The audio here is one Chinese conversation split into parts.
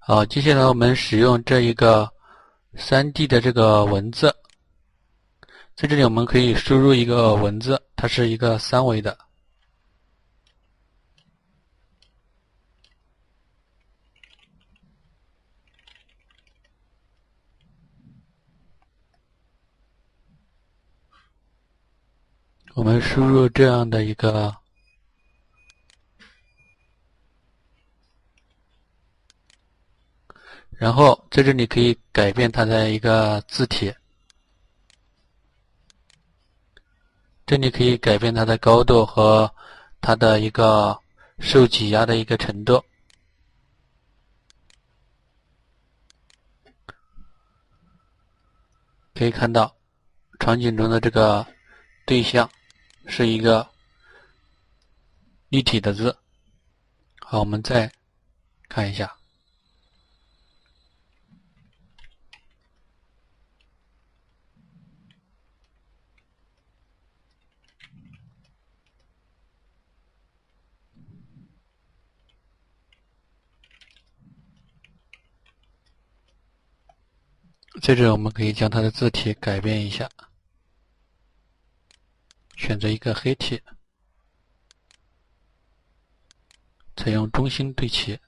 好，接下来我们使用这一个 3D 的这个文字，在这里我们可以输入一个文字，它是一个3维的。我们输入这样的一个然后在这里可以改变它的一个字体，这里可以改变它的高度和它的一个受挤压的一个程度。可以看到场景中的这个对象是一个立体的字。好，我们再看一下。在这我们可以将它的字体改变一下，选择一个黑体，采用中心对齐。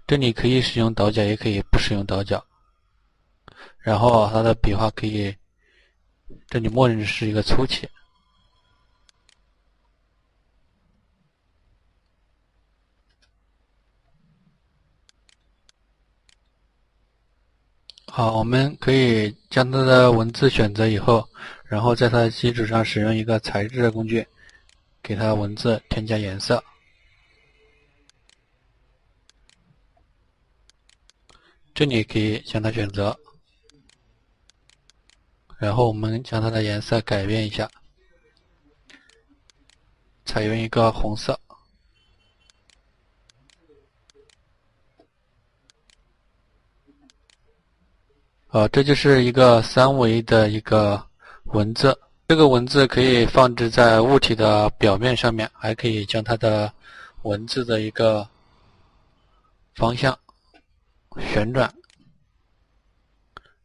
这里可以使用倒角，也可以不使用倒角。然后它的笔画可以，这里默认是一个粗体。好，我们可以将它的文字选择以后，然后在它的基础上使用一个材质的工具，给它文字添加颜色。这里可以将它选择，然后我们将它的颜色改变一下，采用一个红色。这就是一个3维的一个文字。这个文字可以放置在物体的表面上面，还可以将它的文字的一个方向旋转。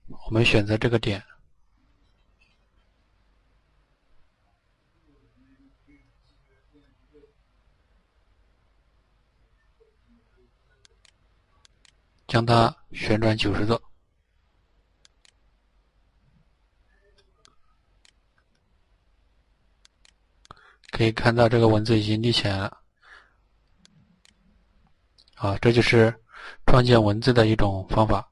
我们选择这个点，将它旋转90度。可以看到这个文字已经立起来了。这就是创建文字的一种方法。